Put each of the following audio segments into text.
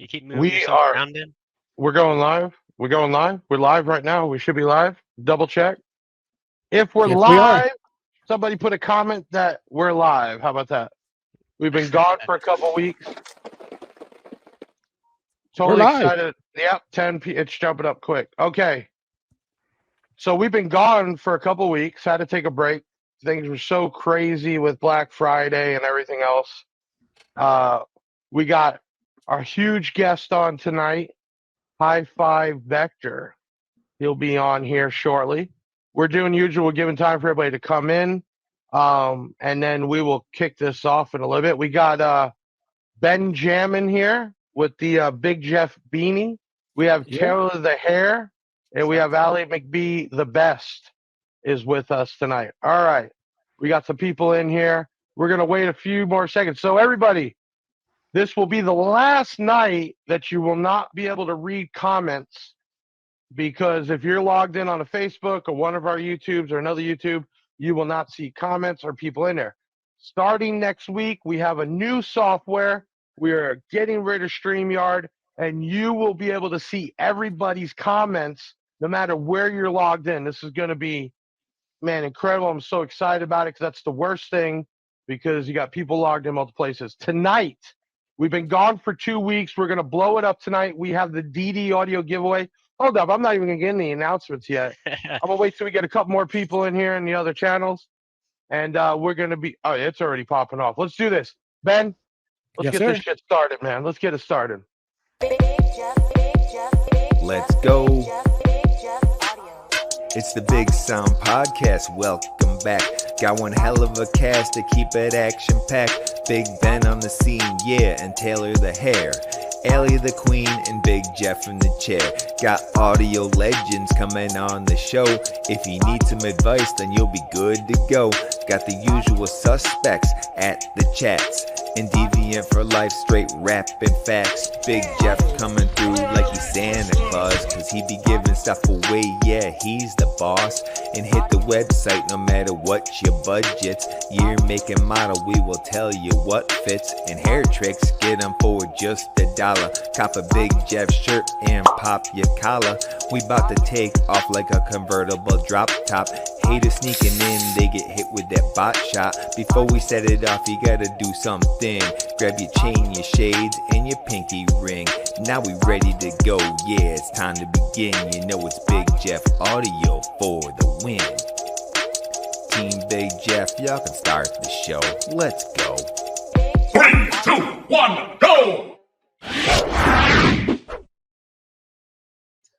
You keep moving We yourself are. around then? We're going live. We're going live. We're live right now. We should be live. Double check. If we're Yes, we are. live, somebody put a comment that we're live. How about that? We've been gone for a couple weeks. We're Totally live. excited. Yep, 10 It's jumping up quick. Okay. So we've been gone for a couple weeks. Had to take a break. Things were so crazy with Black Friday and everything else. We got our huge guest on tonight, HiFi Vector. He'll be on here shortly. We're doing usual, giving time for everybody to come in. And then we will kick this off in a little bit. We got Benjamin here with the Big Jeff beanie. We have Yep. Taylor the Hair, and we have Allie McBee the Best is with us tonight. All right. We got some people in here. We're going to wait a few more seconds. So, everybody, this will be the last night that you will not be able to read comments, because if you're logged in on a Facebook or one of our YouTubes or another YouTube, you will not see comments or people in there. Starting next week, we have a new software. We are getting rid of StreamYard, and you will be able to see everybody's comments no matter where you're logged in. This is going to be, man, incredible. I'm so excited about it because that's the worst thing, because you got people logged in multiple places. Tonight, we've been gone for 2 weeks. We're going to blow it up tonight. We have the DD audio giveaway. Hold up, I'm not even going to get any announcements yet. I'm going to wait till we get a couple more people in here in the other channels. And we're going to be, oh, it's already popping off. Let's do this. Ben, let's Yes, get sir. this shit started, man. Let's get it started. Let's go. It's the Big Sound Podcast. Welcome back. Got one hell of a cast to keep it action packed. Big Ben on the scene, yeah, and Taylor the Hair. Allie the Queen and Big Jeff in the chair. Got audio legends coming on the show. If you need some advice, then you'll be good to go. Got the usual suspects at the chats. And Deviant for life, straight rapping facts. Big Jeff coming through like he's Santa Claus, cause he be giving stuff away, yeah, he's the boss. And hit the website no matter what your budget's. Year, make, and model, we will tell you what fits. And hair tricks, get them for just $1. Cop a Big Jeff shirt and pop your collar. We bout to take off like a convertible drop top. Haters sneaking in, they get hit with that bot shot. Before we set it off, you gotta do something. Grab your chain, your shades, and your pinky ring. Now we ready to go, yeah, it's time to begin. You know it's Big Jeff audio for the win. Team Big Jeff, y'all can start the show. Let's go. 3, 2, 1, go!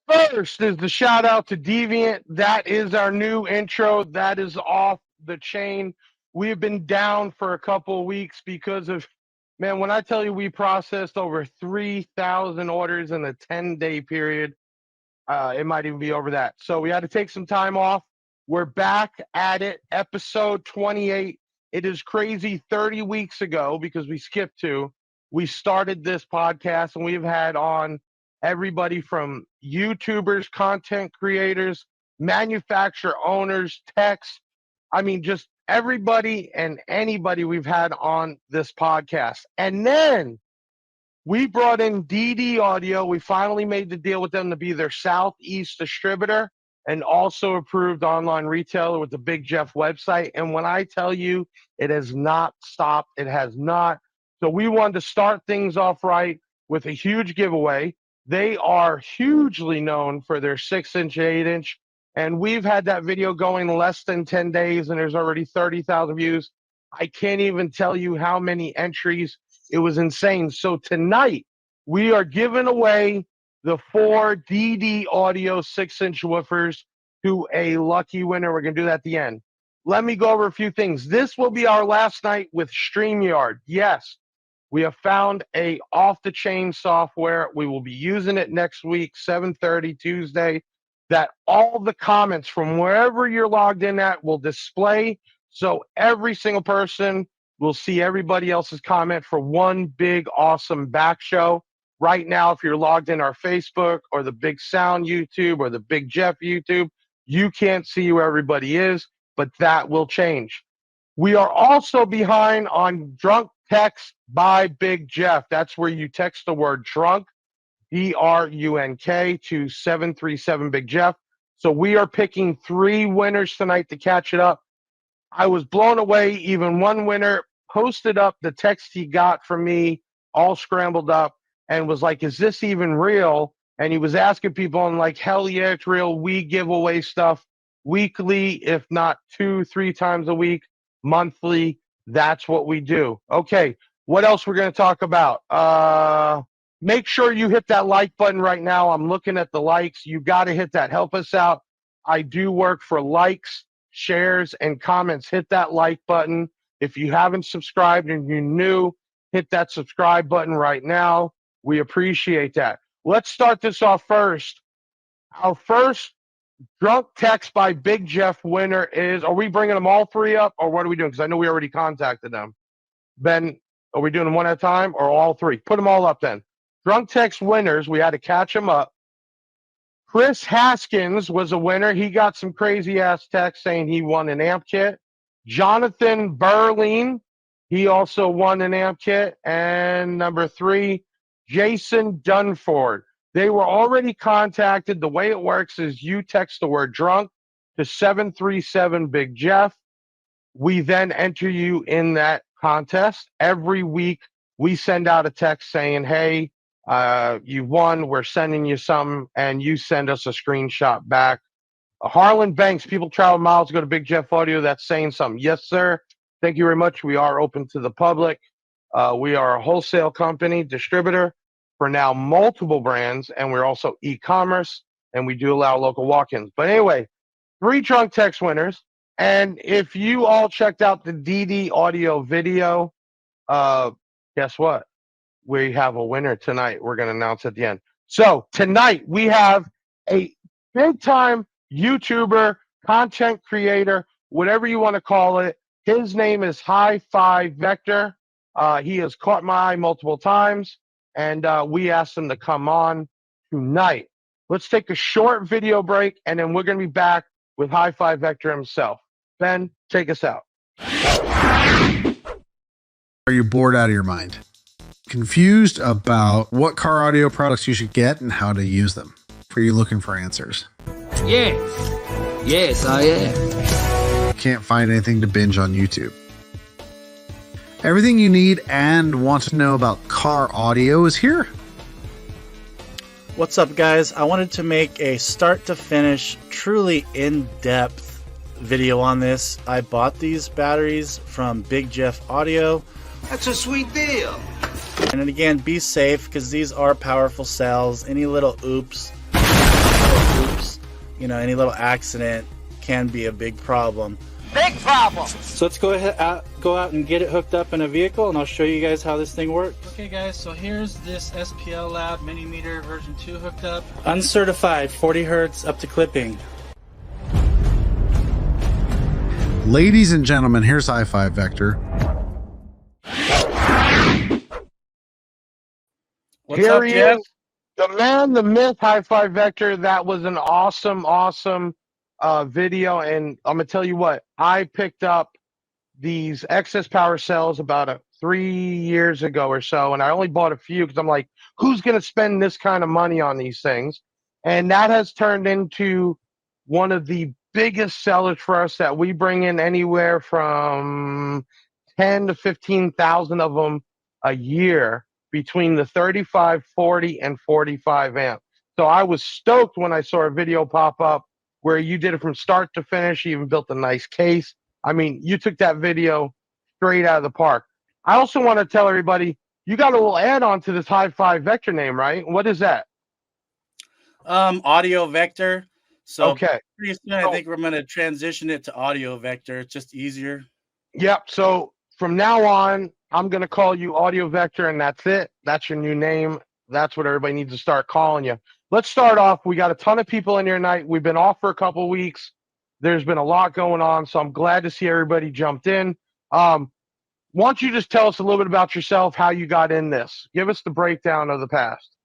First is the shout out to Deviant. That is our new intro. That is off the chain. We've been down for a couple of weeks because of, man, when I tell you we processed over 3,000 orders in a 10-day period, it might even be over that. So we had to take some time off. We're back at it, episode 28. It is crazy. 30 weeks ago, because we skipped 2, we started this podcast, and we've had on everybody from YouTubers, content creators, manufacturer owners, techs. I mean, just everybody and anybody we've had on this podcast. And then we brought in DD Audio. We finally made the deal with them to be their Southeast distributor and also approved online retailer with the Big Jeff website. And when I tell you, it has not stopped. It has not. So we wanted to start things off right with a huge giveaway. They are hugely known for their 6-inch, 8-inch. And we've had that video going less than 10 days, and there's already 30,000 views. I can't even tell you how many entries. It was insane. So tonight, we are giving away the 4 DD Audio 6-inch woofers to a lucky winner. We're going to do that at the end. Let me go over a few things. This will be our last night with StreamYard. Yes, we have found a off-the-chain software. We will be using it next week, 7:30 Tuesday, that all the comments from wherever you're logged in at will display. So every single person will see everybody else's comment for one big, awesome back show. Right now, if you're logged in our Facebook or the Big Sound YouTube or the Big Jeff YouTube, you can't see where everybody is, but that will change. We are also behind on drunk text by Big Jeff. That's where you text the word drunk DRUNK to 737 Big Jeff. So we are picking 3 winners tonight to catch it up. I was blown away. Even one winner posted up the text he got from me, all scrambled up, and was like, "Is this even real?" And he was asking people, and like, "Hell yeah, it's real. We give away stuff weekly, if not 2-3 times a week, monthly. That's what we do." Okay, what else we're going to talk about? Make sure you hit that like button right now. I'm looking at the likes. You got to hit that. Help us out. I do work for likes, shares, and comments. Hit that like button. If you haven't subscribed and you're new, hit that subscribe button right now. We appreciate that. Let's start this off first. Our first drunk text by Big Jeff winner is, are we bringing them all 3 up, or what are we doing? Because I know we already contacted them. Ben, are we doing them one at a time or all 3? Put them all up then. Drunk text winners, we had to catch them up. Chris Haskins was a winner. He got some crazy ass text saying he won an amp kit. Jonathan Berlin, he also won an amp kit. And number 3, Jason Dunford. They were already contacted. The way it works is you text the word drunk to 737 Big Jeff. We then enter you in that contest. Every week we send out a text saying, "Hey, you won, we're sending you some," and you send us a screenshot back. Harlan Banks, people travel miles to go to Big Jeff Audio. That's saying something. Yes, sir. Thank you very much. We are open to the public. We are a wholesale company, distributor for now multiple brands, and we're also e-commerce, and we do allow local walk-ins. But anyway, 3 drunk text winners. And if you all checked out the DD audio video, guess what? We have a winner tonight. We're going to announce at the end. So tonight we have a big time YouTuber, content creator, whatever you want to call it. His name is HiFi Vector. He has caught my eye multiple times, and we asked him to come on tonight. Let's take a short video break, and then we're going to be back with HiFi Vector himself. Ben, take us out. Are you bored out of your mind? Confused about what car audio products you should get and how to use them? Are you looking for answers? Yes, I am. Can't find anything to binge on YouTube. Everything you need and want to know about car audio is here. What's up, guys? I wanted to make a start to finish, truly in-depth video on this. I bought these batteries from Big Jeff Audio. That's a sweet deal. And then again, be safe, because these are powerful cells. Any little oops, any little accident can be a big problem. Big problem. So let's go out and get it hooked up in a vehicle, and I'll show you guys how this thing works. Okay, guys, so here's this SPL Lab Mini Meter version 2 hooked up. Uncertified, 40 hertz up to clipping. Ladies and gentlemen, here's HiFi Vector. What's Here up, he Jeff? is, the man, the myth, HiFi Vector. That was an awesome video, and I'm gonna tell you what, I picked up these excess power cells about 3 years ago or so, and I only bought a few because I'm like, who's gonna spend this kind of money on these things? And that has turned into one of the biggest sellers for us, that we bring in anywhere from 10 to 15,000 of them a year between the 35, 40, and 45 amp. So I was stoked when I saw a video pop up where you did it from start to finish. You even built a nice case. I mean, you took that video straight out of the park. I also want to tell everybody, you got a little add-on to this HiFi Vector name, right? What is that? Audio Vector. So okay. Pretty soon, I think we're going to transition it to Audio Vector. It's just easier. Yep. So from now on, I'm going to call you Audio Vector, and that's it. That's your new name. That's what everybody needs to start calling you. Let's start off. We got a ton of people in here tonight. We've been off for a couple weeks. There's been a lot going on, so I'm glad to see everybody jumped in. Why don't you just tell us a little bit about yourself, how you got in this? Give us the breakdown of the past.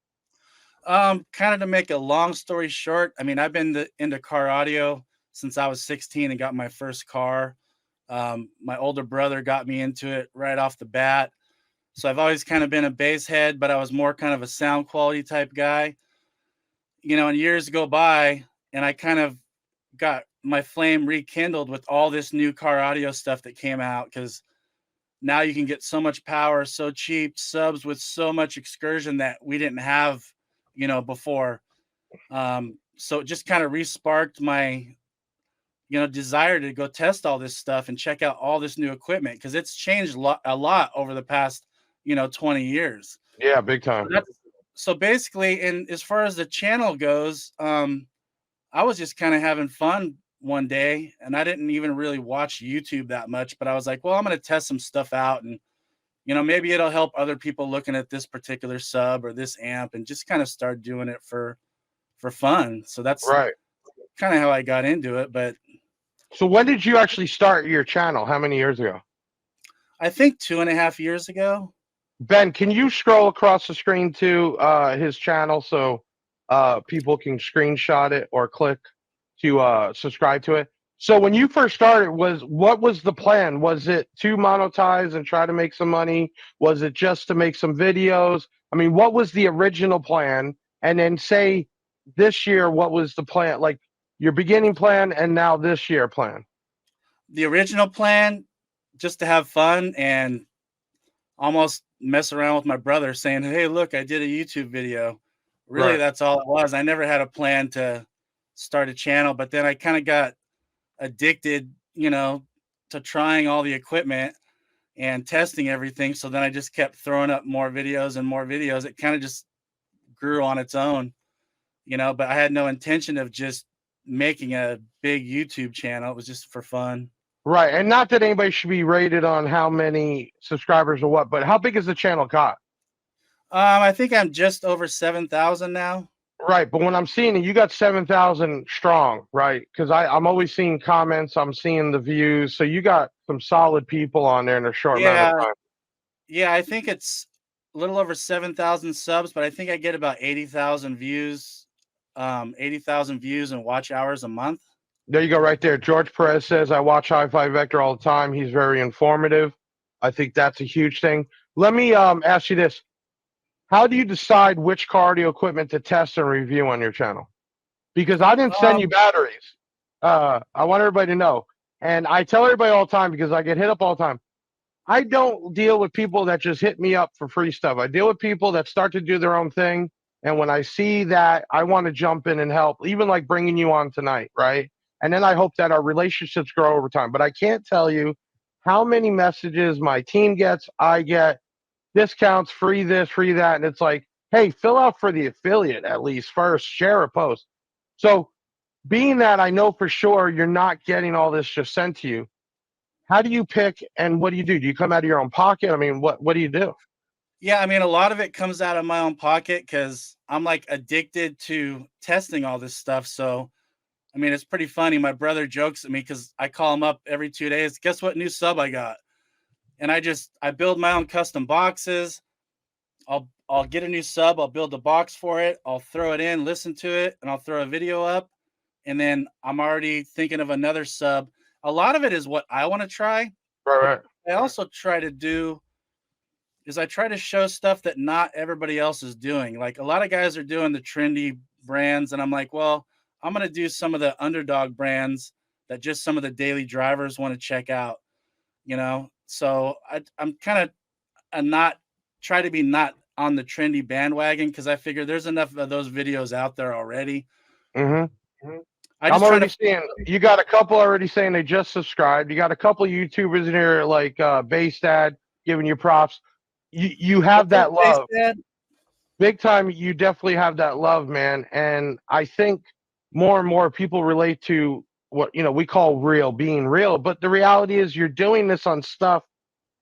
Kind of to make a long story short, I mean, I've been into car audio since I was 16 and got my first car. My older brother got me into it right off the bat. So I've always kind of been a bass head, but I was more kind of a sound quality type guy. And years go by, and I kind of got my flame rekindled with all this new car audio stuff that came out, because now you can get so much power so cheap, subs with so much excursion that we didn't have before. So it just kind of re-sparked my desire to go test all this stuff and check out all this new equipment, because it's changed a lot over the past 20 years. Yeah, big time. So basically, and as far as the channel goes, I was just kind of having fun one day, and I didn't even really watch YouTube that much, but I was like, well, I'm going to test some stuff out, and maybe it'll help other people looking at this particular sub or this amp, and just kind of start doing it for fun. So that's right. Kind of how I got into it. But so when did you actually start your channel? How many years ago? I think 2.5 years ago. Ben, can you scroll across the screen to his channel so people can screenshot it or click to subscribe to it? So when you first started, what was the plan? Was it to monetize and try to make some money? Was it just to make some videos? I mean, what was the original plan? And then say this year, what was the plan? Like your beginning plan and now this year plan? The original plan, just to have fun and almost mess around with my brother, saying, hey, look, I did a YouTube video. Really, right. That's all it was. I never had a plan to start a channel, but then I kind of got addicted, to trying all the equipment and testing everything. So then I just kept throwing up more videos and more videos. It kind of just grew on its own, but I had no intention of just making a big YouTube channel. It was just for fun. Right. And not that anybody should be rated on how many subscribers or what, but how big is the channel got? I think I'm just over 7,000 now. Right. But when I'm seeing it, you got 7,000 strong, right? Because I'm always seeing comments. I'm seeing the views. So you got some solid people on there in a short amount of time. Yeah, I think it's a little over 7,000 subs, but I think I get about 80,000 views, 80,000 views and watch hours a month. There you go, right there. George Perez says, I watch HiFi Vector all the time. He's very informative. I think that's a huge thing. Let me ask you this. How do you decide which car audio equipment to test and review on your channel? Because I didn't send you batteries. I want everybody to know. And I tell everybody all the time, because I get hit up all the time. I don't deal with people that just hit me up for free stuff. I deal with people that start to do their own thing. And when I see that, I want to jump in and help, even like bringing you on tonight, right? And then I hope that our relationships grow over time. But I can't tell you how many messages my team gets, I get, discounts, free this, free that. And it's like, hey, fill out for the affiliate at least first, share a post. So being that I know for sure you're not getting all this just sent to you, how do you pick and what do? Do you come out of your own pocket? I mean, what do you do? Yeah, I mean, a lot of it comes out of my own pocket because I'm like addicted to testing all this stuff. So I mean, it's pretty funny. My brother jokes at me because I call him up every 2 days. Guess what new sub I got? And I build my own custom boxes. I'll get a new sub. I'll build a box for it. I'll throw it in, listen to it, and I'll throw a video up. And then I'm already thinking of another sub. A lot of it is what I want to try. Right. I also try to do is I try to show stuff that not everybody else is doing. Like a lot of guys are doing the trendy brands, and I'm like, well, I'm going to do some of the underdog brands that just some of the daily drivers want to check out, So I'm kind of not try to be not on the trendy bandwagon because I figure there's enough of those videos out there already. Mm-hmm. I'm already seeing you got a couple already saying they just subscribed. You got a couple YouTubers in here like Bass Dad giving you props. You have that love. Big time. You definitely have that love, man. And I think more and more people relate to what we call being real, but the reality is you're doing this on stuff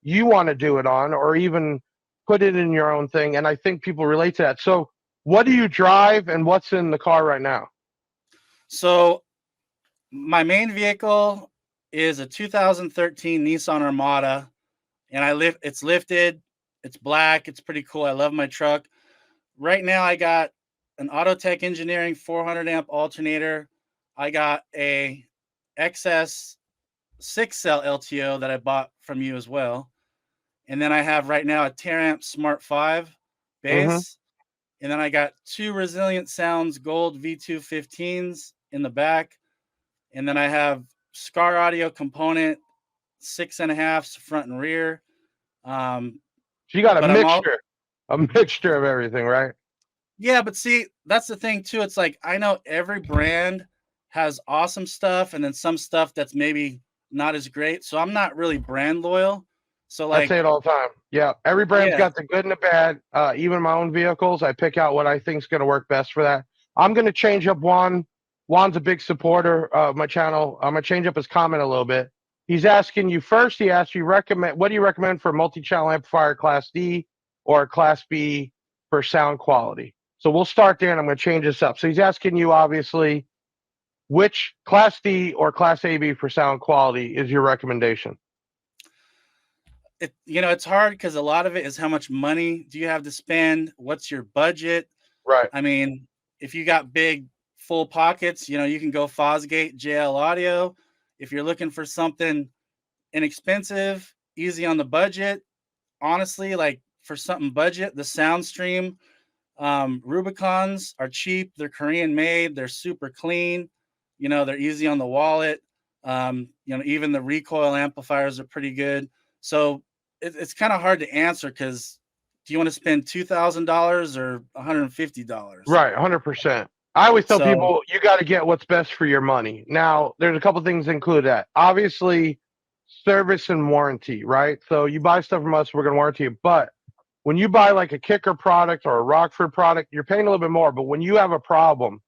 you want to do it on or even put it in your own thing, and I think people relate to that. So what do you drive and what's in the car right now? So my main vehicle is a 2013 Nissan Armada, and it's lifted, it's black, it's pretty cool. I love my truck. Right now I got an Autotech Engineering 400 amp alternator. I got a XS 6-cell LTO that I bought from you as well. And then I have right now a 10 amp Smart 5 bass. And then I got 2 Resilient Sounds Gold V215s in the back. And then I have Scar Audio component 6.5s front and rear. So you got a mixture of everything, right? Yeah, but see, that's the thing too. It's like I know every brand has awesome stuff and then some stuff that's maybe not as great. So I'm not really brand loyal. So I like say it all the time. Yeah, every brand's got the good and the bad. Even my own vehicles, I pick out what I think is going to work best for that. I'm going to change up Juan. Juan's a big supporter of my channel. I'm going to change up his comment a little bit. He's asking you first. He asked you what do you recommend for multi-channel amplifier Class D or Class B for sound quality? So we'll start there, and I'm going to change this up. So he's asking you obviously which Class D or Class AB for sound quality is your recommendation. It's hard because a lot of it is how much money do you have to spend? What's your budget? Right. I mean, if you got big full pockets, you can go Fosgate JL Audio. If you're looking for something inexpensive, easy on the budget, honestly, like for something budget, the Soundstream Rubicons are cheap. They're Korean made. They're super clean. They're easy on the wallet. Even the recoil amplifiers are pretty good. So it's kind of hard to answer because do you want to spend $2,000 or $150? Right, 100%. I always tell people you got to get what's best for your money. Now, there's a couple things included that. Obviously, service and warranty, right? So you buy stuff from us, we're going to warranty it. But when you buy like a Kicker product or a Rockford product, you're paying a little bit more. But when you have a problem,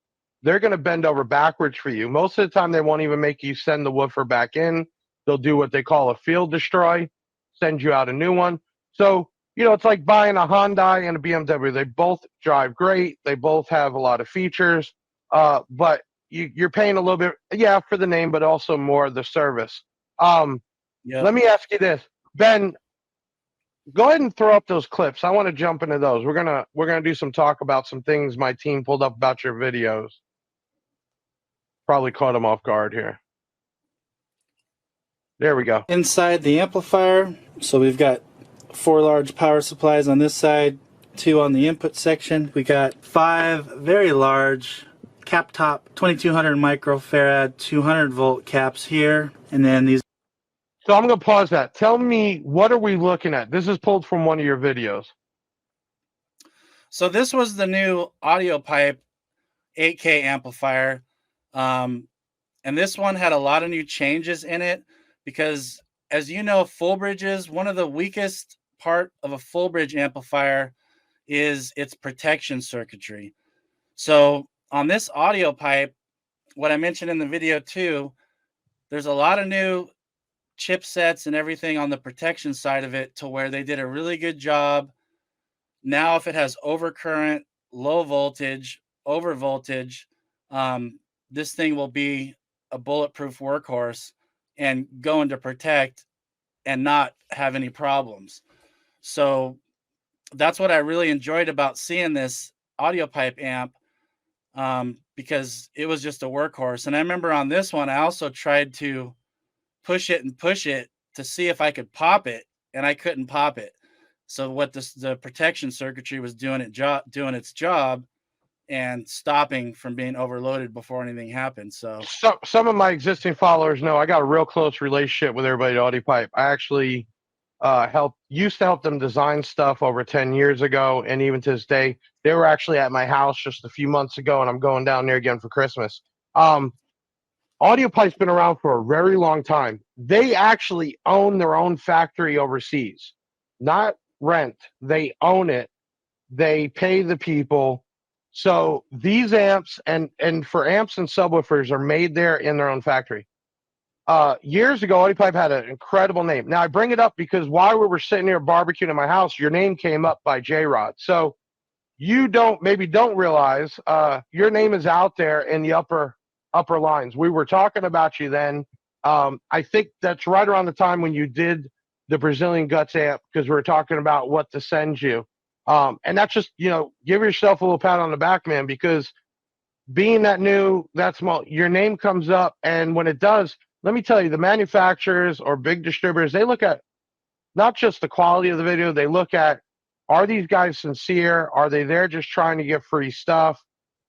they're going to bend over backwards for you. Most of the time, they won't even make you send the woofer back in. They'll do what they call a field destroy, send you out a new one. So, it's like buying a Hyundai and a BMW. They both drive great. They both have a lot of features. But you're paying a little bit, for the name, but also more the service. Let me ask you this, Ben. Go ahead and throw up those clips. I want to jump into those. We're gonna do some talk about some things my team pulled up about your videos. Probably caught them off guard here. There we go. Inside the amplifier, so we've got 4 large power supplies on this side, 2 on the input section. We got 5 very large cap top 2200 microfarad 200 volt caps here, and then these. So I'm going to pause that. Tell me, what are we looking at? This is pulled from one of your videos. So this was the new audio pipe 8K amplifier. And this one had a lot of new changes in it because, as you know, full bridges, one of the weakest part of a full bridge amplifier is its protection circuitry. So on this audio pipe, what I mentioned in the video too, there's a lot of new chipsets and everything on the protection side of it to where they did a really good job. Now, if it has overcurrent, low voltage, over voltage, this thing will be a bulletproof workhorse and going to protect and not have any problems. So that's what I really enjoyed about seeing this audio pipe amp, because it was just a workhorse. And I remember on this one, I also tried to push it to see if I could pop it, and I couldn't pop it. So what the protection circuitry was doing its job and stopping from being overloaded before anything happened. So some of my existing followers know I got a real close relationship with everybody at Audio Pipe. I actually used to help them design stuff over 10 years ago, and even to this day, they were actually at my house just a few months ago, and I'm going down there again for Christmas. Audio Pipe's been around for a very long time. They actually own their own factory overseas, not rent. They own it. They pay the people. So these amps and for amps and subwoofers are made there in their own factory. Years ago, Audio Pipe had an incredible name. Now I bring it up because while we were sitting here barbecuing at my house, your name came up by J-Rod. So you don't realize your name is out there in the upper lines. We were talking about you then. I think that's right around the time when you did the Brazilian Guts amp, because we were talking about what to send you. And that's just, give yourself a little pat on the back, man, because being that new, that small, your name comes up. And when it does, let me tell you, the manufacturers or big distributors, they look at not just the quality of the video. They look at, are these guys sincere? Are they there just trying to get free stuff?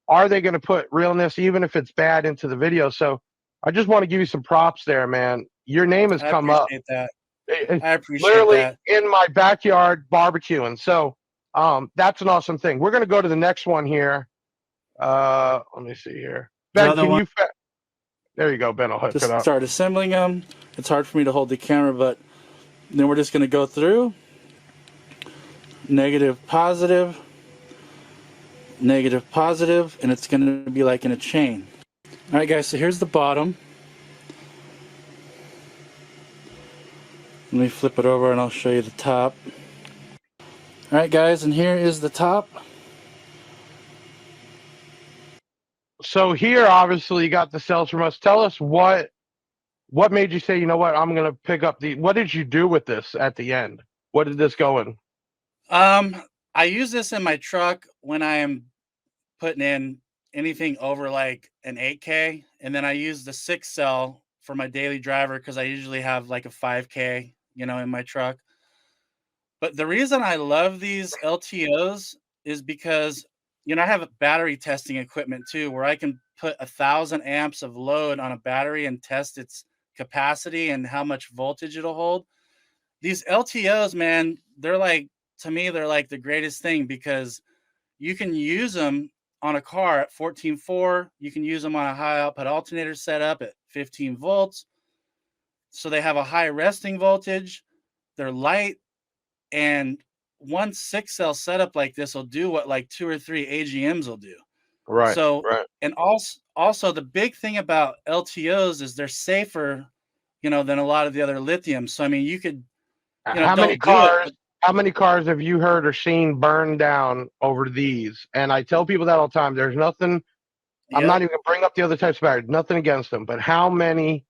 Are they going to put realness, even if it's bad, into the video? So I just want to give you some props there, man. Your name has come up. That. I appreciate literally that. in my backyard barbecuing. So that's an awesome thing. We're going to go to the next one here. Let me see here. Ben, can you? There you go, Ben. I'll hook it up. Start assembling them. It's hard for me to hold the camera, but then we're just going to go through. Negative, positive, negative, positive, and it's going to be like in a chain. All right, guys, so here's the bottom. Let me flip it over and I'll show you the top. All right, guys, and here is the top. So here, obviously, you got the cells from us. Tell us what made you say, you know what, I'm going to pick up what did you do with this at the end? What did this go in? I use this in my truck when I am putting in anything over like an 8K, and then I use the 6 cell for my daily driver because I usually have like a 5K, you know, in my truck. But the reason I love these LTOs is because, you know, I have battery testing equipment too, where I can put 1,000 amps of load on a battery and test its capacity and how much voltage it'll hold. These LTOs, man, they're like, to me, they're like the greatest thing because you can use them on a car at 14.4. You can use them on a high output alternator setup at 15 volts. So they have a high resting voltage. They're light. And one 6 cell setup like this will do what like 2 or 3 AGMs will do. Right. So, right. And also the big thing about LTOs is they're safer, you know, than a lot of the other lithium. So, I mean, you could, you know, how many cars have you heard or seen burn down over these? And I tell people that all the time. There's nothing. I'm not even going to bring up the other types of batteries. Nothing against them. But how many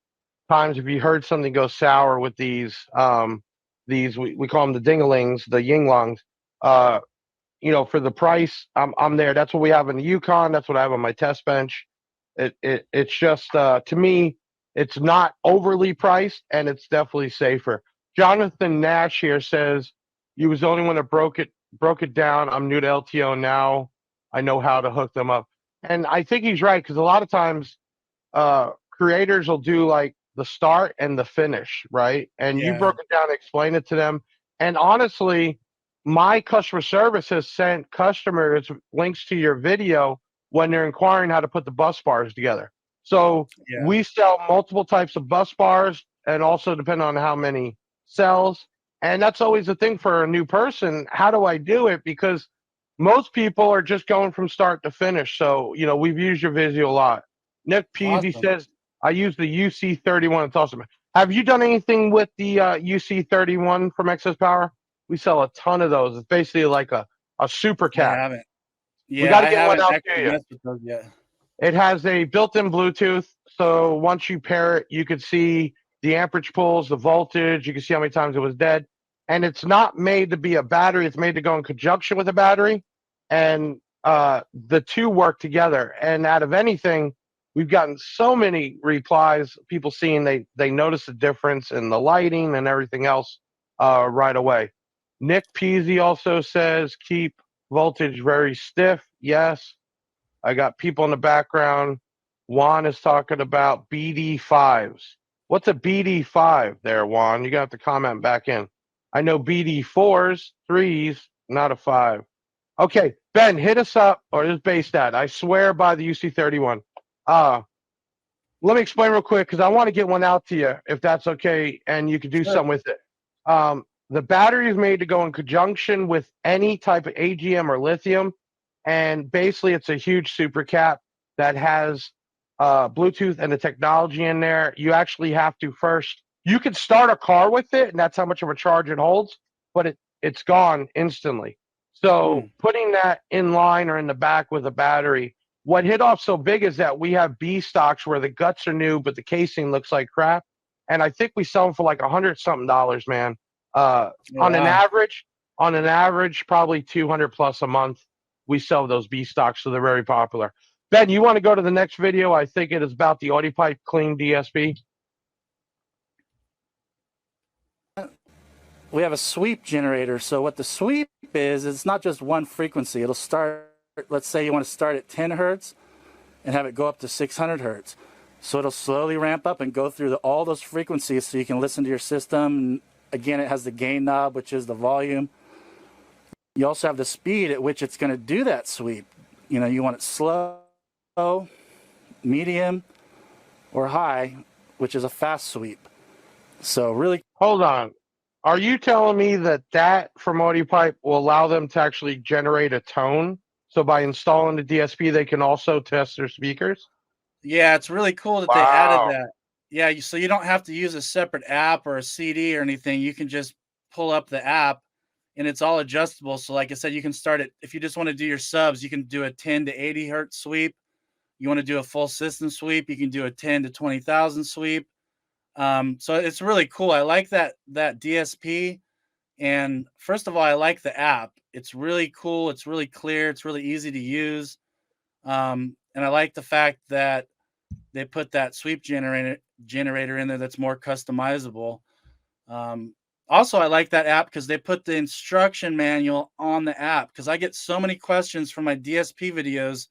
times have you heard something go sour with these? We call them the dingalings, the yinglongs. You know, for the price, I'm there. That's what we have in the Yukon. That's what I have on my test bench. It's just to me, it's not overly priced, and it's definitely safer. Jonathan Nash here says, "You was the only one that broke it down. I'm new to LTO now. I know how to hook them up." And I think he's right, because a lot of times creators will do like the start and the finish, right? And you broke it down, explain it to them. And honestly, my customer service has sent customers links to your video when they're inquiring how to put the bus bars together. So we sell multiple types of bus bars, and also depending on how many cells. And that's always the thing for a new person. How do I do it? Because most people are just going from start to finish. So, you know, we've used your video a lot. Nick Peasy says, I use the UC31. It's awesome. Have you done anything with the UC31 from Excess Power? We sell a ton of those. It's basically like a super cap. I haven't. Yeah, we got to get one out to you. Yeah. It has a built-in Bluetooth. So once you pair it, you could see the amperage pulls, the voltage. You can see how many times it was dead. And it's not made to be a battery. It's made to go in conjunction with a battery. And the two work together. And out of anything, we've gotten so many replies, people seeing they notice the difference in the lighting and everything else right away. Nick Peasy also says, keep voltage very stiff. Yes. I got people in the background. Juan is talking about BD5s. What's a BD5 there, Juan? You're going to have to comment back in. I know BD4s, 3s, not a 5. Okay, Ben, hit us up, or is based at. I swear by the UC31. Let me explain real quick, because I want to get one out to you, if that's okay, and you can do something with it. The battery is made to go in conjunction with any type of AGM or lithium, and basically it's a huge super cap that has Bluetooth and the technology in there. You actually have to first, you can start a car with it, and that's how much of a charge it holds, but it's gone instantly. So putting that in line or in the back with a battery, what hit off so big is that we have B stocks where the guts are new, but the casing looks like crap. And I think we sell them for like $100-something, man. On an average, probably 200 plus a month. We sell those B stocks, so they're very popular. Ben, you want to go to the next video? I think it is about the AudioPipe Clean DSP. we have a sweep generator. So what the sweep is, it's not just one frequency. It'll start, let's say you want to start at 10 hertz and have it go up to 600 hertz. So it'll slowly ramp up and go through all those frequencies so you can listen to your system. And again, it has the gain knob, which is the volume. You also have the speed at which it's going to do that sweep. You know, you want it slow, medium, or high, which is a fast sweep. So really, Hold on. Are you telling me that from AudioPipe will allow them to actually generate a tone? So by installing the DSP, they can also test their speakers? yeah, it's really cool that they added that. Yeah, so you don't have to use a separate app or a CD or anything. You can just pull up the app, and it's all adjustable. So like I said, you can start it. If you just want to do your subs, you can do a 10 to 80 hertz sweep. You want to do a full system sweep, you can do a 10 to 20,000 sweep. So it's really cool. I like that DSP. And first of all, I like the app. It's really cool. It's really clear. It's really easy to use. And I like the fact that they put that sweep generator in there that's more customizable. Also, I like that app because they put the instruction manual on the app, because I get so many questions from my DSP videos,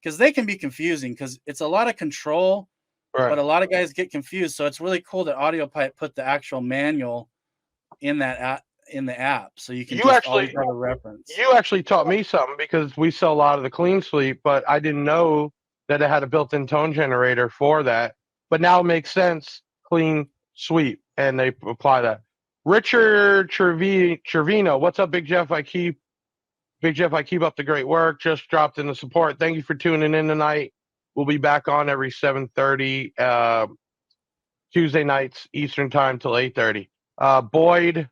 because they can be confusing because it's a lot of control, Right. but a lot of guys get confused. So it's really cool that AudioPipe put the actual manual in that in the app, so you can always have a reference. You actually taught me something, because we sell a lot of the clean sweep, but I didn't know that it had a built-in tone generator for that. But now it makes sense, clean sweep, and they apply that. Richard Trevino, what's up, Big Jeff? I keep up the great work. Just dropped in the support. Thank you for tuning in tonight. We'll be back on every 7:30 Tuesday nights Eastern time till 8:30. Boyd,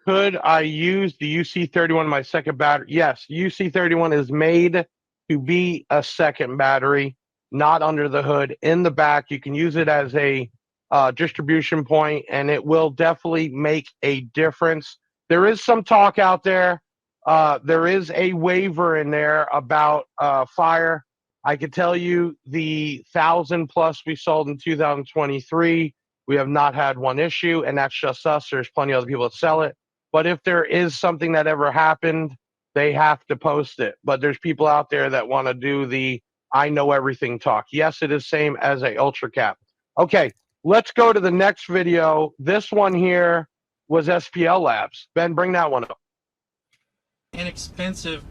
could I use the UC31 in my second battery? Yes, UC31 is made to be a second battery, not under the hood. In the back, you can use it as a distribution point, and it will definitely make a difference. There is some talk out there. There is a waiver in there about fire. I can tell you the 1,000 plus we sold in 2023, we have not had one issue, and that's just us. There's plenty of other people that sell it. But if there is something that ever happened, they have to post it. But there's people out there that want to do the I know everything talk. Yes, it is same as a Ultra Cap. Okay, let's go to the next video. This one here was SPL Labs. Ben, bring that one up. Inexpensive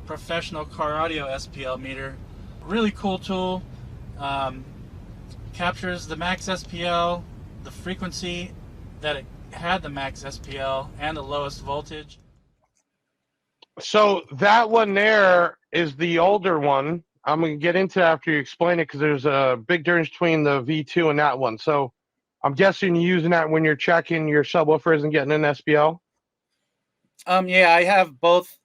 professional car audio SPL meter. Really cool tool. Captures the max SPL, the frequency that it had the max SPL, and the lowest voltage. So that one there is the older one. I'm going to get into that after you explain it, because there's a big difference between the V2 and that one. So I'm guessing you're using that when you're checking your subwoofers and getting an SPL? Yeah, I have both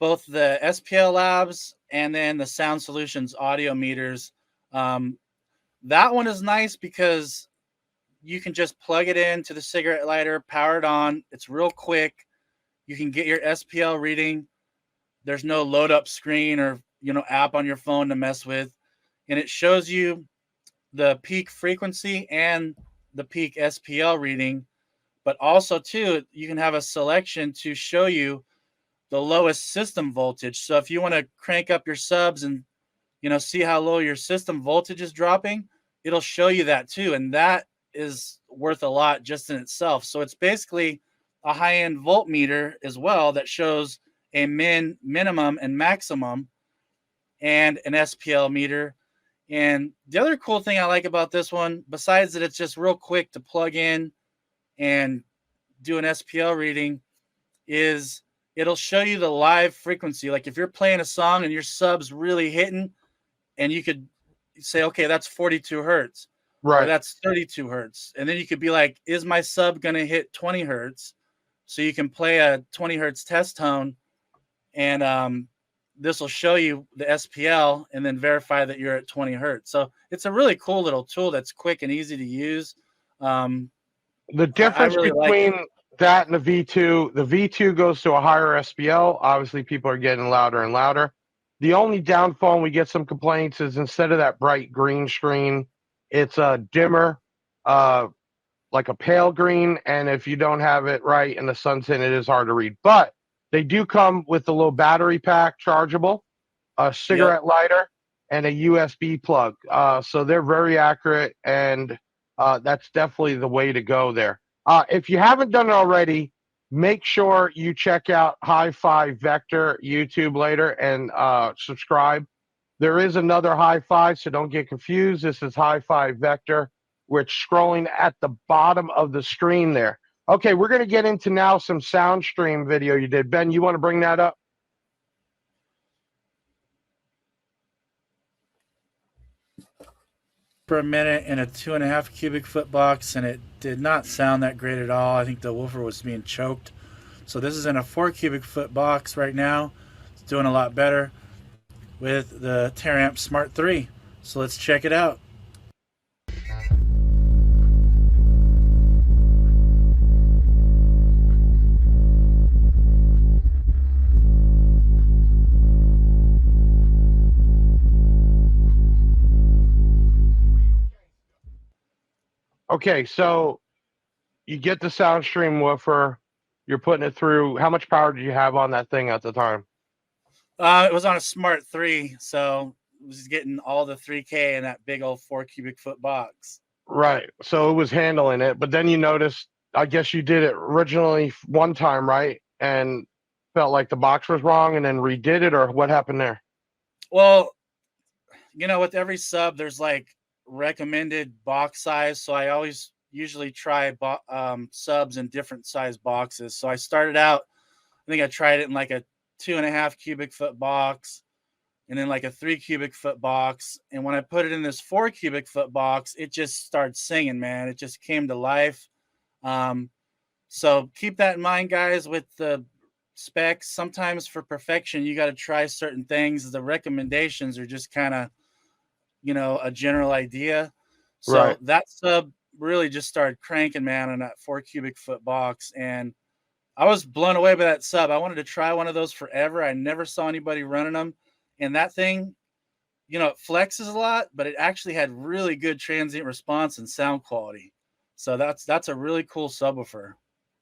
the SPL Labs and then the Sound Solutions audio meters. That one is nice because you can just plug it into the cigarette lighter, power it on. It's real quick. You can get your SPL reading. There's no load up screen or app on your phone to mess with, and it shows you the peak frequency and the peak SPL reading. But also too, you can have a selection to show you the lowest system voltage. So if you want to crank up your subs and see how low your system voltage is dropping, it'll show you that too, and that is worth a lot just in itself. So it's basically a high-end voltmeter as well that shows a minimum and maximum, and an SPL meter. And the other cool thing I like about this one, besides that it's just real quick to plug in and do an SPL reading, is it'll show you the live frequency. Like if you're playing a song and your sub's really hitting, and you could say, okay, that's 42 hertz. Right. Or that's 32 hertz. And then you could be like, is my sub going to hit 20 hertz? So you can play a 20 hertz test tone, and this will show you the SPL and then verify that you're at 20 hertz. So it's a really cool little tool that's quick and easy to use. The difference between that and the V2 goes to a higher SPL. Obviously, people are getting louder and louder. The only downfall, and we get some complaints, is instead of that bright green screen, it's a dimmer, like a pale green, and if you don't have it right in the sunset, it is hard to read. But they do come with a little battery pack, chargeable, a cigarette lighter, and a USB plug. So they're very accurate, and that's definitely the way to go there. If you haven't done it already, make sure you check out HiFi Vector YouTube later and subscribe. There is another HiFi, so don't get confused. This is HiFi Vector, which scrolling at the bottom of the screen there. Okay, we're going to get into now some sound stream video you did. Ben, you want to bring that up? For a minute in a 2.5 cubic foot box, and it did not sound that great at all. I think the woofer was being choked. So this is in a 4 cubic foot box right now. It's doing a lot better with the Teraamp Smart 3. So let's check it out. Okay, so you get the SoundStream woofer, you're putting it through. How much power did you have on that thing at the time? It was on a Smart 3, so it was getting all the 3K in that big old 4 cubic foot box. Right, so it was handling it, but then you noticed, I guess you did it originally one time, right? And felt like the box was wrong and then redid it, or what happened there? Well, you know, with every sub, there's like recommended box size, so I always usually try subs in different size boxes. So I started out, I think I tried it in like a 2.5 cubic foot box, and then like a 3 cubic foot box, and when I put it in this 4 cubic foot box, it just started singing, man. It just came to life. So keep that in mind, guys, with the specs. Sometimes for perfection, you got to try certain things. The recommendations are just kind of, you know, a general idea. So Right. that sub really just started cranking, man, on that 4 cubic foot box. And I was blown away by that sub. I wanted to try one of those forever. I never saw anybody running them. And that thing, you know, it flexes a lot, but it actually had really good transient response and sound quality. So that's a really cool subwoofer.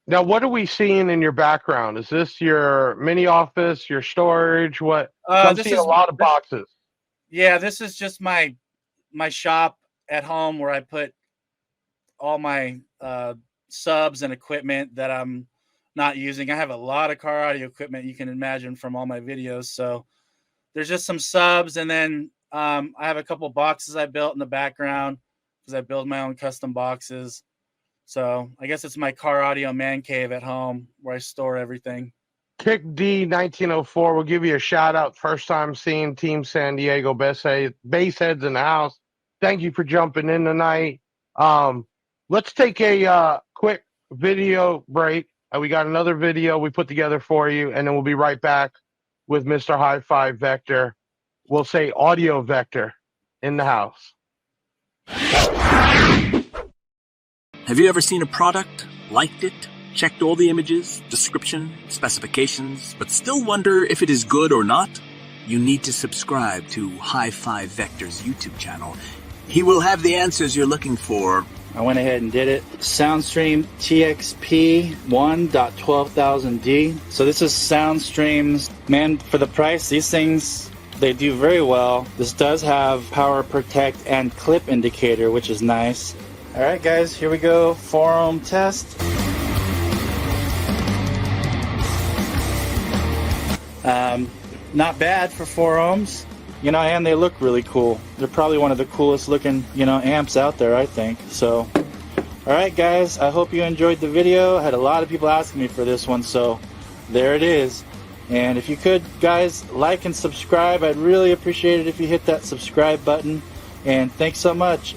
Now, what are we seeing in your background? Is this your mini office, your storage? What? I'm This seeing is a lot of boxes. Yeah, this is just my shop at home where I put all my subs and equipment that I'm not using. I have a lot of car audio equipment, you can imagine from all my videos. So there's just some subs, and then I have a couple boxes I built in the background because I build my own custom boxes. So I guess it's my car audio man cave at home where I store everything. Kick D 1904. We'll give you a shout out. First time seeing Team San Diego bass heads in the house. Thank you for jumping in tonight. Let's take a quick video break. We got another video we put together for you, and then we'll be right back with Mr. HiFi Vector. We'll say Audio Vector in the house. Have you ever seen a product, liked it, checked all the images, description, specifications, but still wonder if it is good or not? You need to subscribe to HiFi Vector's YouTube channel. He will have the answers you're looking for. I went ahead and did it. SoundStream TXP 1.12000D. So this is SoundStream's, man, for the price, these things, they do very well. This does have power protect and clip indicator, which is nice. All right, guys, here we go. 4-ohm test. Not bad for 4 ohms. You know, and they look really cool. They're probably one of the coolest looking, you know, amps out there, I think. So, all right, guys, I hope you enjoyed the video. I had a lot of people asking me for this one, so there it is. And if you could, guys, like and subscribe. I'd really appreciate it if you hit that subscribe button. And thanks so much.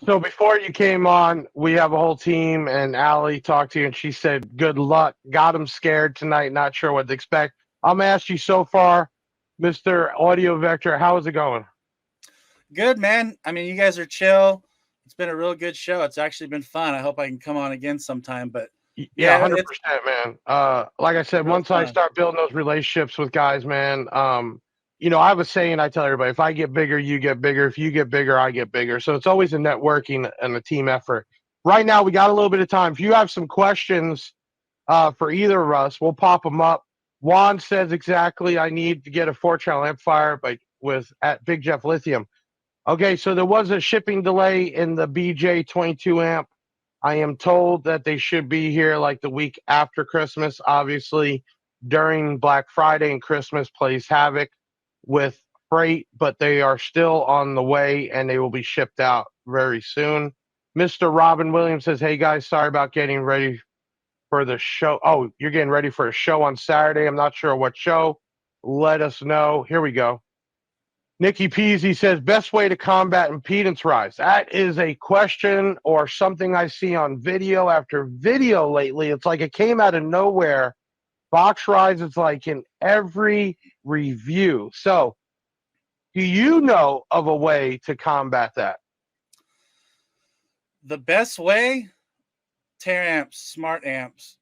So before you came on, we have a whole team, and Allie talked to you, and she said, good luck. Got him scared tonight, not sure what to expect. I'm going to ask you so far, Mr. Audio Vector, how is it going? Good, man. I mean, you guys are chill. It's been a real good show. It's actually been fun. I hope I can come on again sometime. But Yeah, Yeah, 100%, man. Like I said, real once I fun. start building those relationships with guys, man, I have a saying I tell everybody: if I get bigger, you get bigger. If you get bigger, I get bigger. So it's always a networking and a team effort. Right now, we got a little bit of time. If you have some questions for either of us, we'll pop them up. Juan says exactly, I need to get a 4-channel amplifier, but at Big Jeff Lithium. Okay, so there was a shipping delay in the BJ 22 amp. I am told that they should be here like the week after Christmas. Obviously, during Black Friday and Christmas plays havoc with freight, but they are still on the way and they will be shipped out very soon. Mr. Robin Williams says, "Hey guys, sorry about getting ready for the show. Oh, you're getting ready for a show on Saturday. I'm not sure what show. Let us know." Here we go. Nikki Peasy says, best way to combat impedance rise. That is a question or something I see on video after video lately. It's like it came out of nowhere. Box rise is like in every review. So, do you know of a way to combat that? The best way, tear amps, smart amps,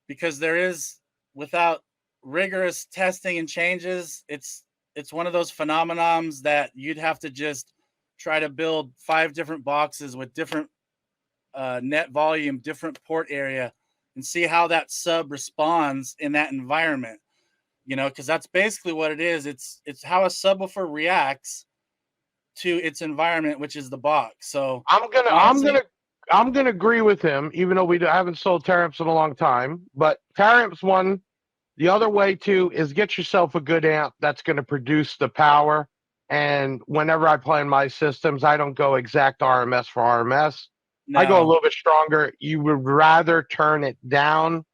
because there is, without rigorous testing and changes, it's one of those phenomenons that you'd have to just try to build 5 different boxes with different net volume, different port area, and see how that sub responds in that environment. Because that's basically what it is. It's how a subwoofer reacts to its environment, which is the box. So I'm gonna agree with him, even though we haven't sold Taramps in a long time. But Taramps one, the other way too is get yourself a good amp that's going to produce the power. And whenever I play in my systems, I don't go exact RMS for RMS. I go a little bit stronger. You would rather turn it down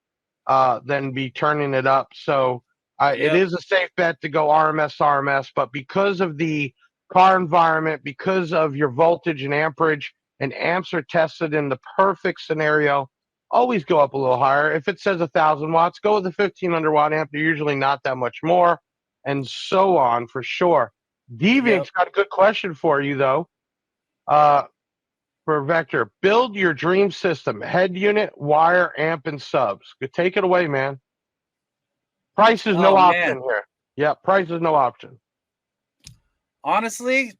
than be turning it up. So it is a safe bet to go RMS, but because of the car environment, because of your voltage and amperage, and amps are tested in the perfect scenario, always go up a little higher. If it says 1,000 watts, go with a 1,500 watt amp. They're usually not that much more, and so on for sure. Deviant's got a good question for you, though. For Vector, build your dream system: head unit, wire, amp, and subs. Take it away, man. Price is no option here. Yeah, price is no option. Honestly,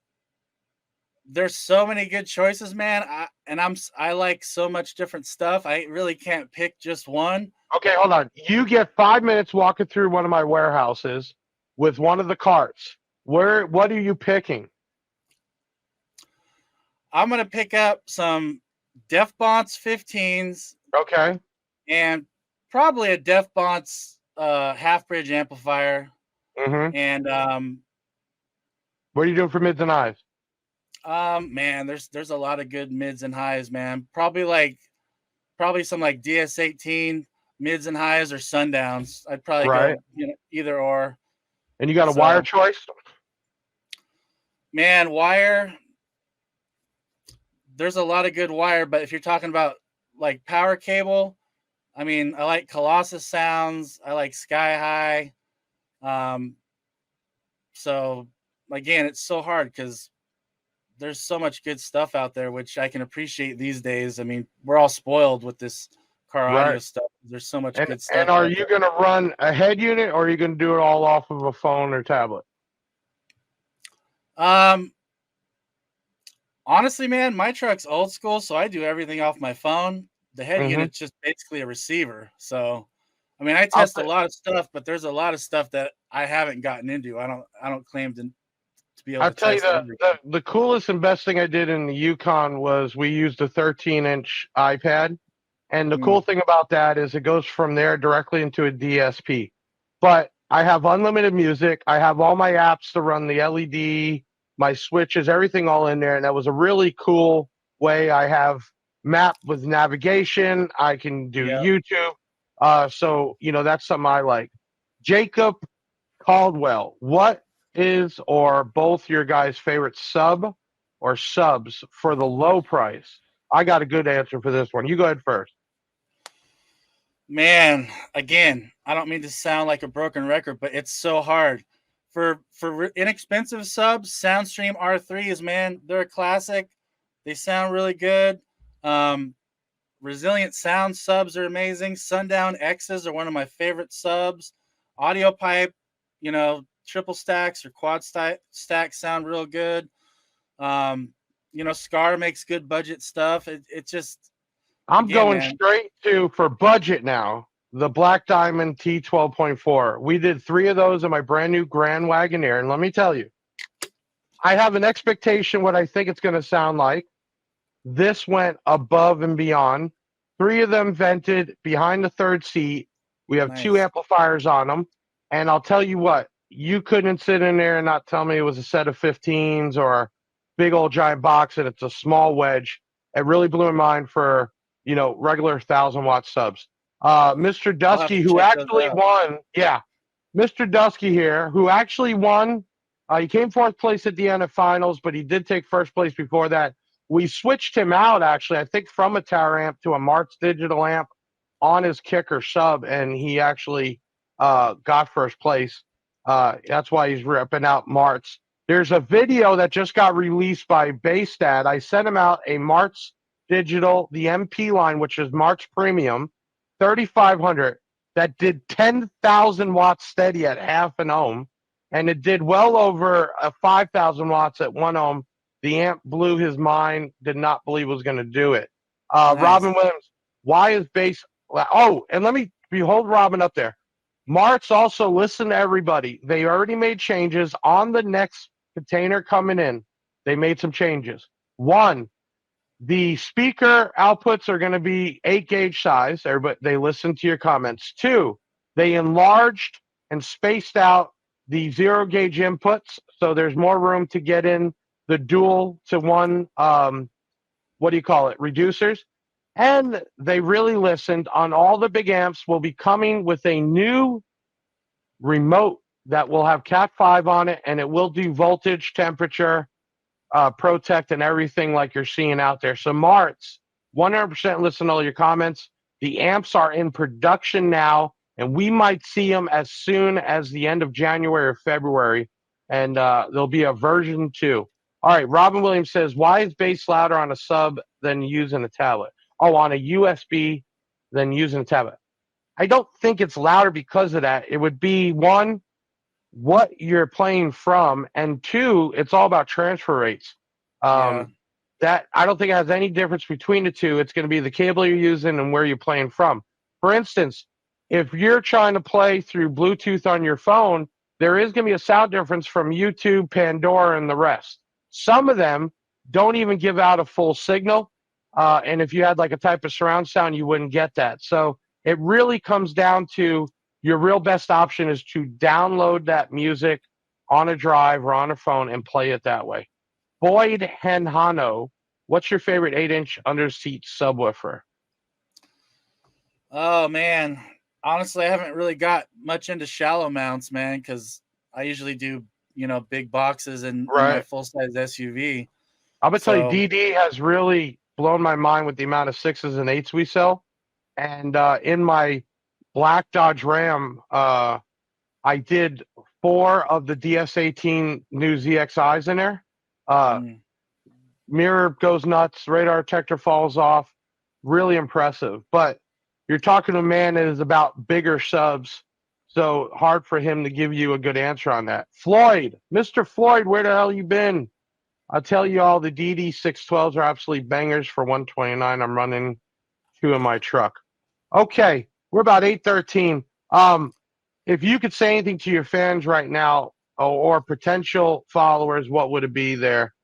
there's so many good choices, man. I like so much different stuff. I really can't pick just one. Okay, hold on. You get 5 minutes walking through one of my warehouses with one of the carts. What are you picking? I'm gonna pick up some DefBonts 15s. Okay. And probably a DefBonts half bridge amplifier. Mm-hmm. And what are you doing for mids and highs? Man, there's a lot of good mids and highs, man. Probably some like DS18 mids and highs or sundowns. I'd probably go either or. And you got a wire choice? Man, wire. There's a lot of good wire, but if you're talking about like power cable, I mean, I like Colossus sounds. I like Sky High. So again, it's so hard because there's so much good stuff out there, which I can appreciate these days. I mean, we're all spoiled with this car audio stuff. There's so much good stuff. And are you going to run a head unit, or are you going to do it all off of a phone or tablet? Honestly, man, my truck's old school, so I do everything off my phone. The head unit's just basically a receiver. So, I mean, I test a lot of stuff, but there's a lot of stuff that I haven't gotten into. I don't claim to be able to test. I'll tell you the coolest and best thing I did in the Yukon was we used a 13-inch iPad. And the cool thing about that is it goes from there directly into a DSP. But I have unlimited music. I have all my apps to run the LED, my switches, everything all in there. And that was a really cool way. I have map with navigation. I can do YouTube. So, that's something I like. Jacob Caldwell, what is or both your guys' favorite sub or subs for the low price? I got a good answer for this one. You go ahead first. Man, again, I don't mean to sound like a broken record, but it's so hard. For inexpensive subs, Soundstream R3s, man, they're a classic. They sound really good. Resilient Sound subs are amazing. Sundown X's are one of my favorite subs. Audio Pipe, triple stacks or quad stacks sound real good. Scar makes good budget stuff. It just, I'm again, going man. straight to, for budget now, the Black Diamond T12.4. We did 3 of those in my brand new Grand Wagoneer. And let me tell you, I have an expectation what I think it's going to sound like. This went above and beyond. 3 of them vented behind the third seat. We have Nice. 2 amplifiers on them. And I'll tell you what, you couldn't sit in there and not tell me it was a set of 15s or a big old giant box and it's a small wedge. It really blew my mind for, regular 1,000-watt subs. Mr. Dusky, who actually won, Mr. Dusky here, who actually won. He came 4th place at the NF Finals, but he did take 1st place before that. We switched him out, actually, I think, from a tower amp to a Martz digital amp on his kicker sub, and he actually got 1st place. That's why he's ripping out Martz. There's a video that just got released by Basstat. I sent him out a Martz digital, the MP line, which is Martz Premium, 3500, that did 10,000 watts steady at half an ohm, and it did well over 5,000 watts at 1 ohm. The amp blew his mind, did not believe was going to do it. Nice. Robin Williams, why is bass? Oh, and let me hold Robin up there. Martz also, listen to everybody. They already made changes on the next container coming in. They made some changes. 1, the speaker outputs are going to be 8 gauge size. Everybody, they listened to your comments. 2, they enlarged and spaced out the 0 gauge inputs, so there's more room to get in the dual to 1, reducers. And they really listened on all the big amps. Will be coming with a new remote that will have Cat 5 on it, and it will do voltage, temperature, protect, and everything like you're seeing out there. So Martz, 100% listen to all your comments. The amps are in production now, and we might see them as soon as the end of January or February, and there'll be a version 2. All right, Robin Williams says, why is bass louder on a sub than using a tablet? Oh, on a USB than using a tablet. I don't think it's louder because of that. It would be, 1, what you're playing from, and 2, it's all about transfer rates. That I don't think it has any difference between the 2. It's going to be the cable you're using and where you're playing from. For instance, if you're trying to play through Bluetooth on your phone, there is going to be a sound difference from YouTube, Pandora, and the rest. Some of them don't even give out a full signal. And if you had like a type of surround sound, you wouldn't get that. So it really comes down to your real best option is to download that music on a drive or on a phone and play it that way. Boyd Henhano, what's your favorite 8-inch under-seat subwoofer? Oh, man. Honestly, I haven't really got much into shallow mounts, man, because I usually do, big boxes and my full-size SUV. I'm going to tell you, DD has really blown my mind with the amount of 6s and 8s we sell. And in my black Dodge Ram, I did 4 of the DS18 new ZXIs in there. Mirror goes nuts, radar detector falls off. Really impressive. But you're talking to a man that is about bigger subs, so hard for him to give you a good answer on that. Floyd, Mr. Floyd, where the hell you been? I'll tell you all, the DD612s are absolutely bangers for 129. I'm running 2 in my truck. Okay, we're about 8:13. If you could say anything to your fans right now or potential followers, what would it be there?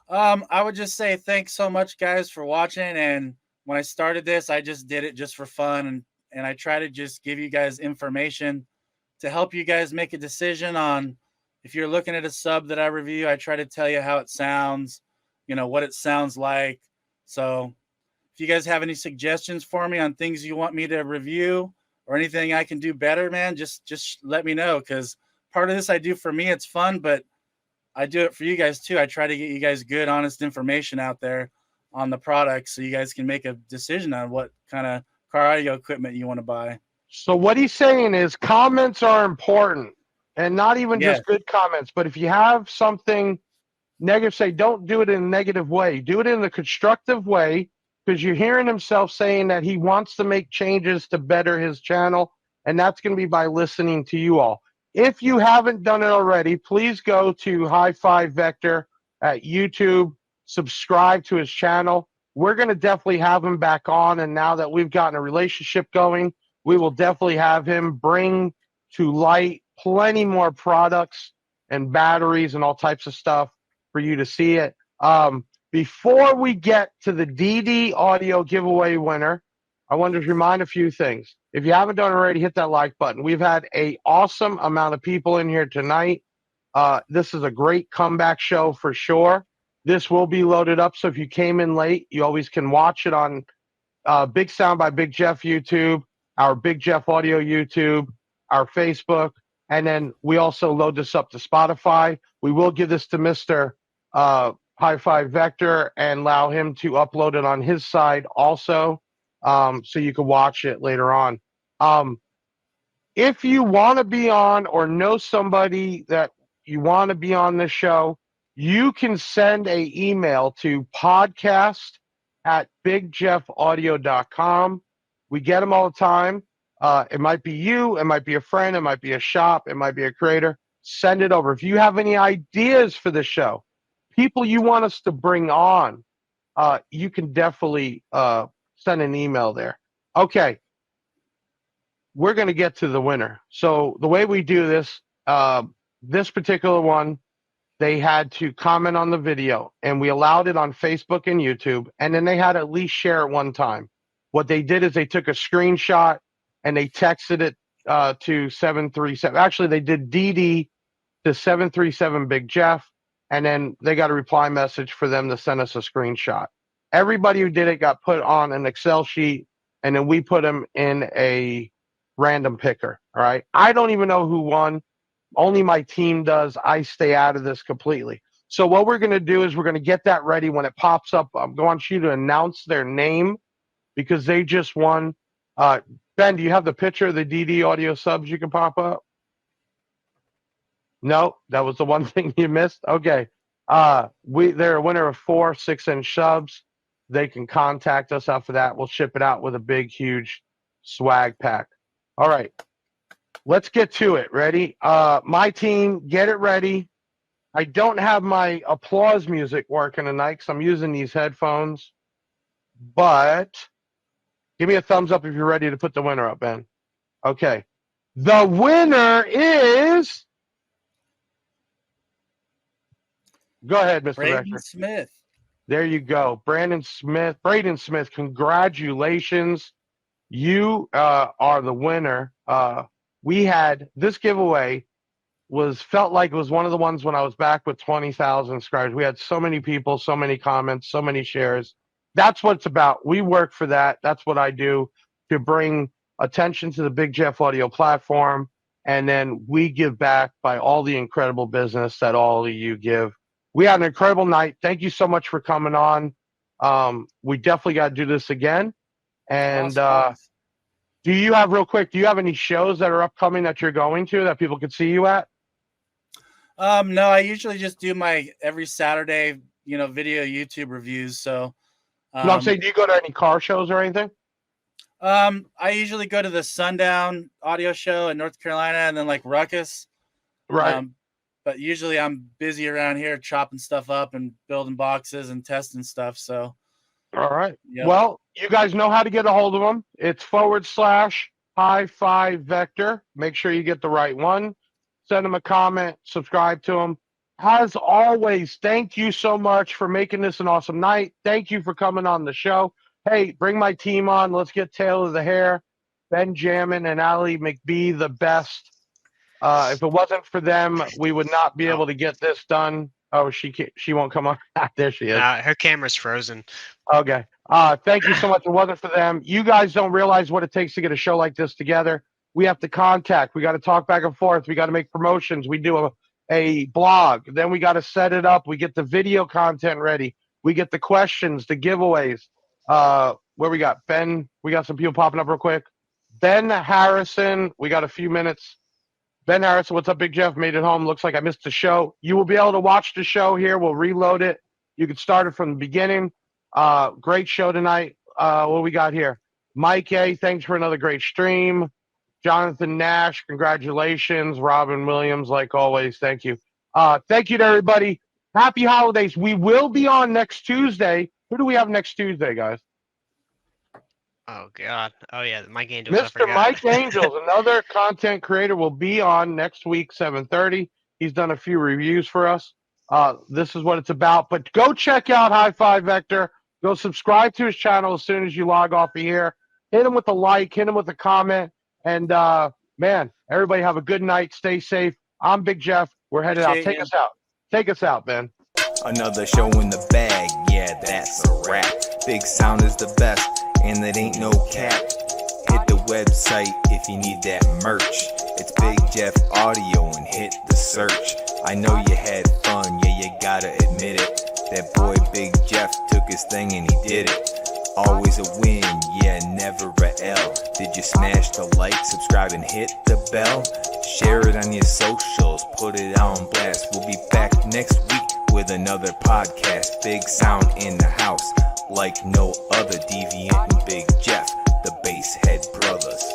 I would just say thanks so much, guys, for watching. And when I started this, I just did it just for fun. And I try to just give you guys information to help you guys make a decision on if you're looking at a sub that I review. I try to tell you how it sounds, what it sounds like. So if you guys have any suggestions for me on things you want me to review or anything I can do better, man, just let me know. Because part of this I do for me, it's fun, but I do it for you guys too. I try to get you guys good, honest information out there on the product so you guys can make a decision on what kind of car audio equipment you want to buy. So what he's saying is comments are important, and not even just good comments, but if you have something negative, say don't do it in a negative way. Do it in a constructive way because you're hearing himself saying that he wants to make changes to better his channel, and that's going to be by listening to you all. If you haven't done it already, please go to HiFi Vector at YouTube, subscribe to his channel. We're going to definitely have him back on, and now that we've gotten a relationship going, we will definitely have him bring to light plenty more products and batteries and all types of stuff for you to see it. Before we get to the DD audio giveaway winner, I wanted to remind a few things. If you haven't done it already, hit that like button. We've had an awesome amount of people in here tonight. This is a great comeback show for sure. This will be loaded up, so if you came in late, you always can watch it on Big Sound by Big Jeff YouTube, our Big Jeff Audio YouTube, our Facebook, and then we also load this up to Spotify. We will give this to Mr. HiFi Vector and allow him to upload it on his side also, so you can watch it later on. If you want to be on or know somebody that you want to be on this show, you can send an email to podcast@bigjeffaudio.com. We get them all the time. It might be you, it might be a friend, it might be a shop, it might be a creator. Send it over. If you have any ideas for the show, people you want us to bring on, you can definitely send an email there. Okay, we're going to get to the winner. So the way we do this, this particular one, they had to comment on the video, and we allowed it on Facebook and YouTube, and then they had to at least share it one time. What they did is they took a screenshot and they texted it to 737. Actually, they did DD to 737 Big Jeff, and then they got a reply message for them to send us a screenshot. Everybody who did it got put on an Excel sheet, and then we put them in a random picker. All right. I don't even know who won. Only my team does. I stay out of this completely. So what we're going to do is we're going to get that ready. When it pops up, I'm going to you to announce their name because they just won. Ben, do you have the picture of the DD audio subs you can pop up? No, that was the one thing you missed. Okay. They're a winner of 4 6-inch subs. They can contact us after that. We'll ship it out with a big, huge swag pack. All right. Let's get to it. Ready? My team, get it ready. I don't have my applause music working tonight because I'm using these headphones. But give me a thumbs up if you're ready to put the winner up, Ben. Okay. The winner is... Go ahead, Mr. Braden Rector. Smith. There you go. Braden Smith, congratulations. You are the winner. We had this giveaway felt like it was one of the ones when I was back with 20,000 subscribers. We had so many people, so many comments, so many shares. That's what it's about. We work for that. That's what I do, to bring attention to the Big Jeff Audio platform. And then we give back by all the incredible business that all of you give. We had an incredible night. Thank you so much for coming on. We definitely got to do this again. And do you have, real quick, do you have any shows that are upcoming that you're going to that people could see you at? No, I usually just do my every Saturday, video YouTube reviews. So No, I'm saying, do you go to any car shows or anything? I usually go to the Sundown audio show in North Carolina and then like Ruckus. Right. But usually I'm busy around here chopping stuff up and building boxes and testing stuff. So, all right. Yep. Well, you guys know how to get a hold of them. It's /HiFi Vector. Make sure you get the right one. Send them a comment, subscribe to them. As always, thank you so much for making this an awesome night. Thank you for coming on the show. Hey, bring my team on. Let's get Taylor the Hair, Ben Jammin, and Ali McBee the best. If it wasn't for them, we would not be able to get this done. Oh, she won't come on. There she is. Her camera's frozen. Okay. Thank you so much. If it wasn't for them, you guys don't realize what it takes to get a show like this together. We have to contact. We got to talk back and forth. We got to make promotions. We do a blog. Then we got to set it up. We get the video content ready. We get the questions, the giveaways. Where we got Ben? We got some people popping up real quick. Ben Harrison. We got a few minutes. Ben Harrison, what's up, Big Jeff? Made it home. Looks like I missed the show. You will be able to watch the show here. We'll reload it. You can start it from the beginning. Great show tonight. What we got here? Mike A, thanks for another great stream. Jonathan Nash, congratulations. Robin Williams, like always, thank you. Thank you to everybody. Happy holidays. We will be on next Tuesday. Who do we have next Tuesday, guys? Oh God! Oh yeah, Mike Angels. I Mr. forgot. Mike Angels, another content creator, will be on next week, 7:30. He's done a few reviews for us. This is what it's about. But go check out HiFi Vector. Go subscribe to his channel as soon as you log off of here. Hit him with a like. Hit him with a comment. And, man, everybody have a good night. Stay safe. I'm Big Jeff. We're headed out. Take us out. Take us out, Ben. Another show in the bag, yeah, that's a wrap. Big Sound is the best, and it ain't no cap. Hit the website if you need that merch. It's Big Jeff Audio and hit the search. I know you had fun, yeah, you gotta admit it. That boy Big Jeff took his thing and he did it. Always a win, yeah, never a L. Did you smash the like, subscribe, and hit the bell? Share it on your socials, put it on blast. We'll be back next week with another podcast. Big Sound in the house, like no other. Deviant and Big Jeff, the Basshead Brothers.